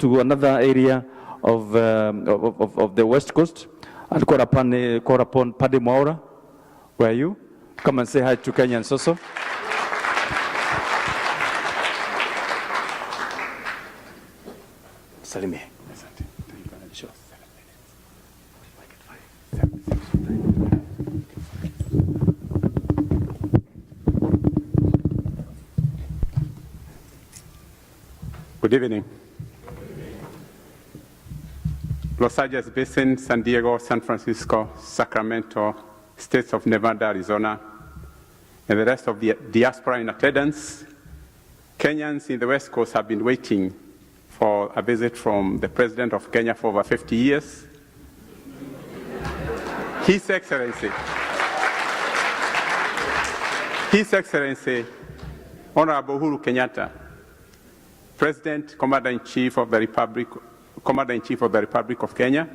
to another area of the West Coast. I'll call upon Paddy Mwaura. Where are you? Come and say hi to Kenyans also. Salimie. Good evening. Los Angeles Basin, San Diego, San Francisco, Sacramento, states of Nevada, Arizona, and the rest of the diaspora in attendance. Kenyans in the West Coast have been waiting for a visit from the President of Kenya for over 50 years. His Excellency, Honorable Uhuru Kenyatta, President, Commander-in-Chief of the Republic of Kenya,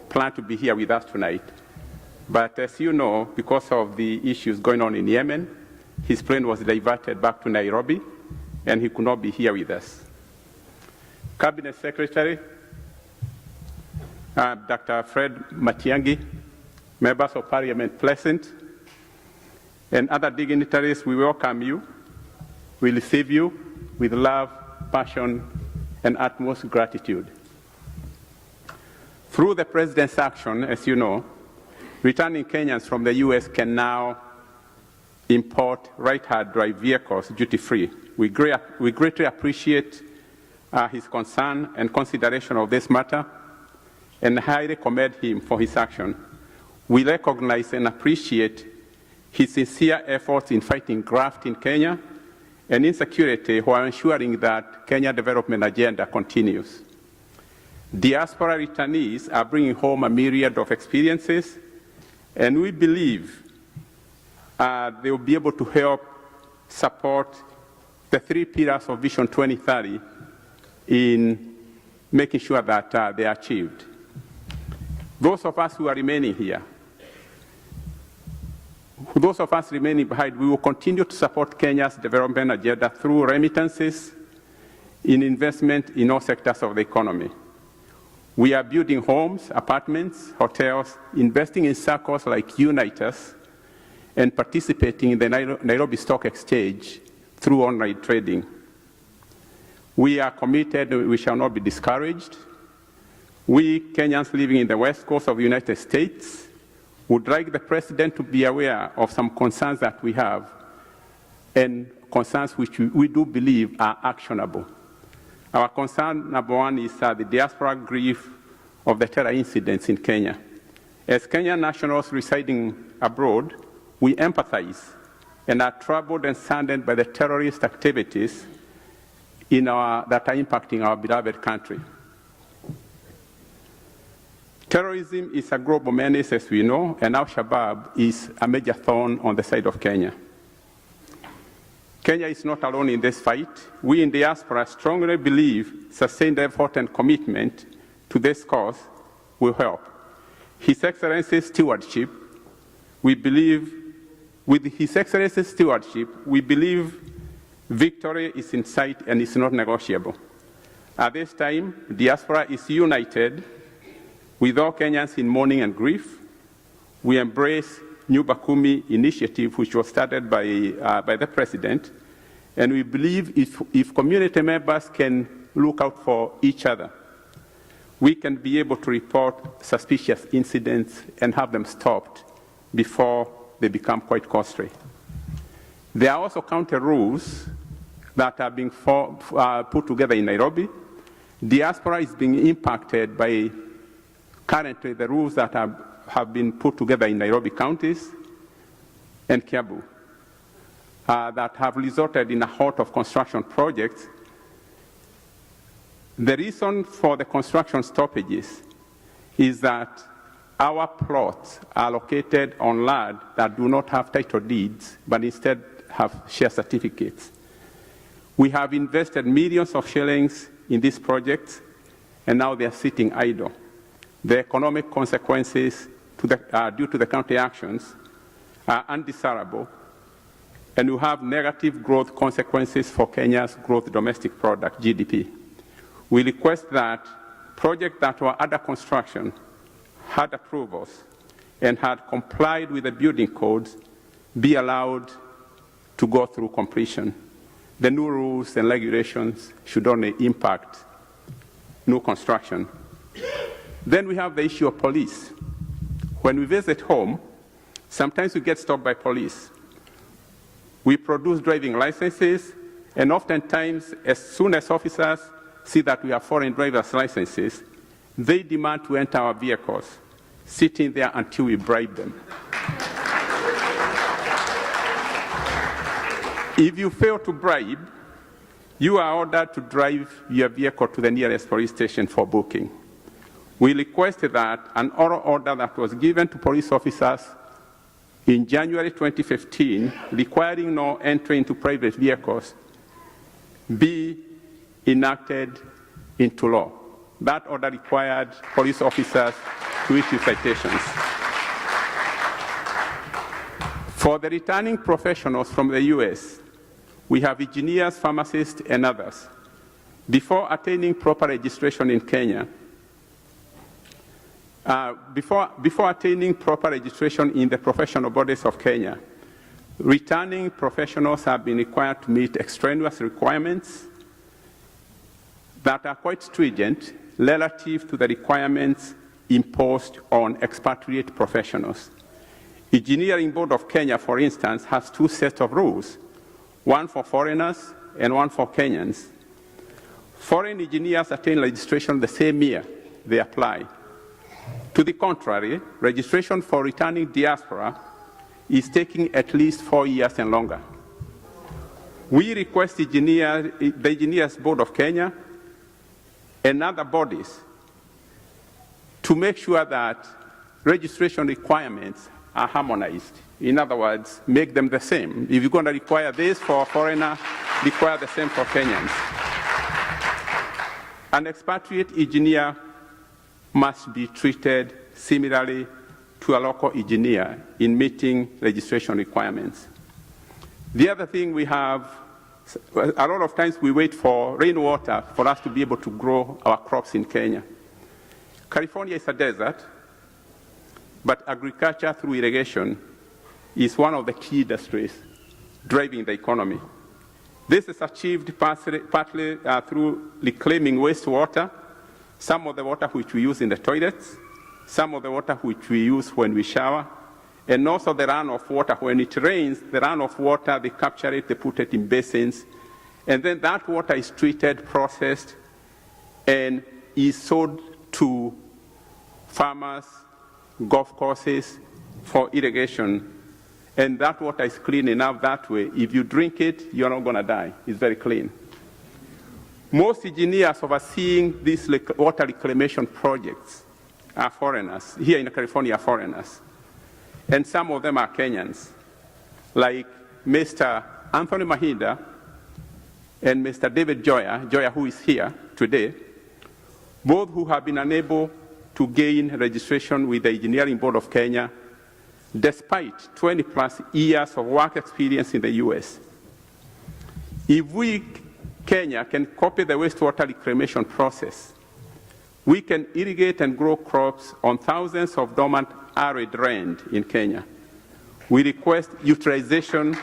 planned to be here with us tonight. But as you know, because of the issues going on in Yemen, his plane was diverted back to Nairobi, and he could not be here with us. Cabinet Secretary, Dr. Fred Matiang'i, members of Parliament present, and other dignitaries, we welcome you. We receive you with love, passion, and utmost gratitude. Through the President's action, as you know, returning Kenyans from the U.S. can now import right-hand drive vehicles duty-free. We greatly appreciate his concern and consideration of this matter and highly commend him for his action. We recognize and appreciate his sincere efforts in fighting graft in Kenya and insecurity while ensuring that Kenya development agenda continues. Diaspora returnees are bringing home a myriad of experiences, and we believe they will be able to help support the 3 pillars of Vision 2030 in making sure that they are achieved. Those of us who are remaining here, those of us remaining behind, we will continue to support Kenya's development agenda through remittances in investment in all sectors of the economy. We are building homes, apartments, hotels, investing in circles like Unite Us, and participating in the Nairobi Stock Exchange through online trading. We are committed, we shall not be discouraged. We, Kenyans living in the West Coast of the United States, would like the President to be aware of some concerns that we have, and concerns which we do believe are actionable. Our concern number one is the diaspora grief of the terror incidents in Kenya. As Kenyan nationals residing abroad, we empathize and are troubled and saddened by the terrorist activities that are impacting our beloved country. Terrorism is a global menace, as we know, and Al-Shabaab is a major thorn on the side of Kenya. Kenya is not alone in this fight. We in diaspora strongly believe sustained effort and commitment to this cause will help. His Excellency's stewardship, we believe, with His Excellency's stewardship, we believe victory is in sight and is not negotiable. At this time, diaspora is united with all Kenyans in mourning and grief. We embrace Nyumba Kumi initiative, which was started by the President, and we believe if community members can look out for each other, we can be able to report suspicious incidents and have them stopped before they become quite costly. There are also counter rules that are being put together in Nairobi. Diaspora is being impacted by currently the rules that have been put together in Nairobi counties and Kiambu that have resulted in a halt of construction projects. The reason for the construction stoppages is that our plots are located on land that do not have title deeds, but instead have share certificates. We have invested millions of shillings in these projects, and now they are sitting idle. The economic consequences due to the county actions are undesirable, and will have negative growth consequences for Kenya's growth domestic product, GDP. we request that projects that were under construction, had approvals, and had complied with the building codes be allowed to go through completion. The new rules and regulations should only impact new construction. Then we have the issue of police. When we visit home, sometimes we get stopped by police. We produce driving licenses, and oftentimes, as soon as officers see that we have foreign driver's licenses, they demand to enter our vehicles, sitting there until we bribe them. If you fail to bribe, you are ordered to drive your vehicle to the nearest police station for booking. We requested that an oral order that was given to police officers in January 2015, requiring no entry into private vehicles, be enacted into law. That order required police officers to issue citations. For the returning professionals from the US, we have engineers, pharmacists, and others. Before attaining proper registration in Kenya, before attaining proper registration in the professional bodies of Kenya, returning professionals have been required to meet extraneous requirements that are quite stringent relative to the requirements imposed on expatriate professionals. Engineering Board of Kenya, for instance, has two sets of rules, one for foreigners and one for Kenyans. Foreign engineers attain registration the same year they apply. To the contrary, registration for returning diaspora is taking at least 4 years and longer. We request the Engineers Board of Kenya and other bodies to make sure that registration requirements are harmonized. In other words, make them the same. If you're going to require this for a foreigner, require the same for Kenyans. An expatriate engineer must be treated similarly to a local engineer in meeting registration requirements. The other thing we have, a lot of times we wait for rainwater for us to be able to grow our crops in Kenya. California is a desert, but agriculture through irrigation is one of the key industries driving the economy. This is achieved partly through reclaiming wastewater, some of the water which we use in the toilets, some of the water which we use when we shower, and also the runoff water. When it rains, the runoff water, they capture it, they put it in basins, and then that water is treated, processed, and is sold to farmers, golf courses for irrigation. And that water is clean enough that way. If you drink it, you're not going to die. It's very clean. Most engineers overseeing these water reclamation projects are foreigners. Here in California are foreigners. And some of them are Kenyans, like Mr. Anthony Mahinda and Mr. David Joya, who is here today, both who have been unable to gain registration with the Engineering Board of Kenya, despite 20-plus years of work experience in the US. If we, Kenya, can copy the wastewater reclamation process, we can irrigate and grow crops on thousands of dormant arid land in Kenya. We request utilization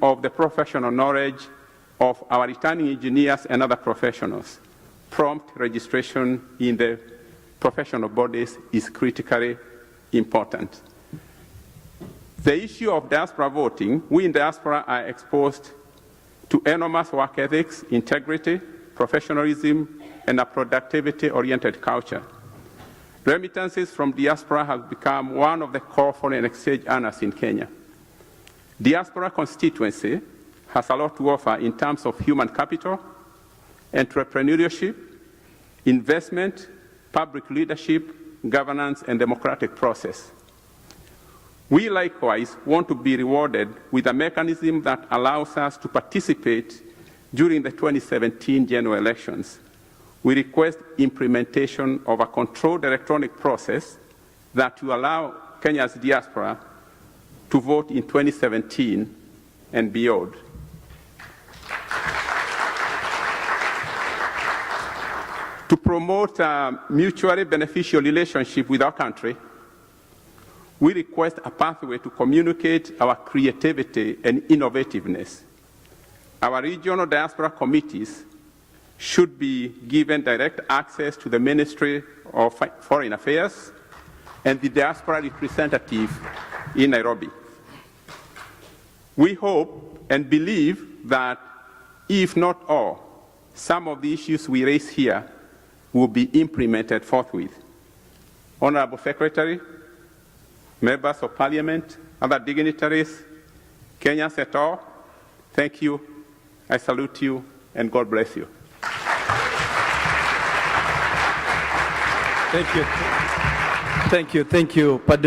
of the professional knowledge of our returning engineers and other professionals. Prompt registration in the professional bodies is critically important. The issue of diaspora voting, we in diaspora are exposed to enormous work ethics, integrity, professionalism, and a productivity-oriented culture. Remittances from diaspora have become one of the core foreign exchange earners in Kenya. Diaspora constituency has a lot to offer in terms of human capital, entrepreneurship, investment, public leadership, governance, and democratic process. We likewise want to be rewarded with a mechanism that allows us to participate during the 2017 general elections. We request implementation of a controlled electronic process that will allow Kenya's diaspora to vote in 2017 and beyond. To promote a mutually beneficial relationship with our country, we request a pathway to communicate our creativity and innovativeness. Our regional diaspora committees should be given direct access to the Ministry of Foreign Affairs and the diaspora representative in Nairobi. We hope and believe that, if not all, some of the issues we raise here will be implemented forthwith. Honorable Secretary, members of Parliament, other dignitaries, Kenyans et al., thank you, I salute you, and God bless you. Thank you, Paddy.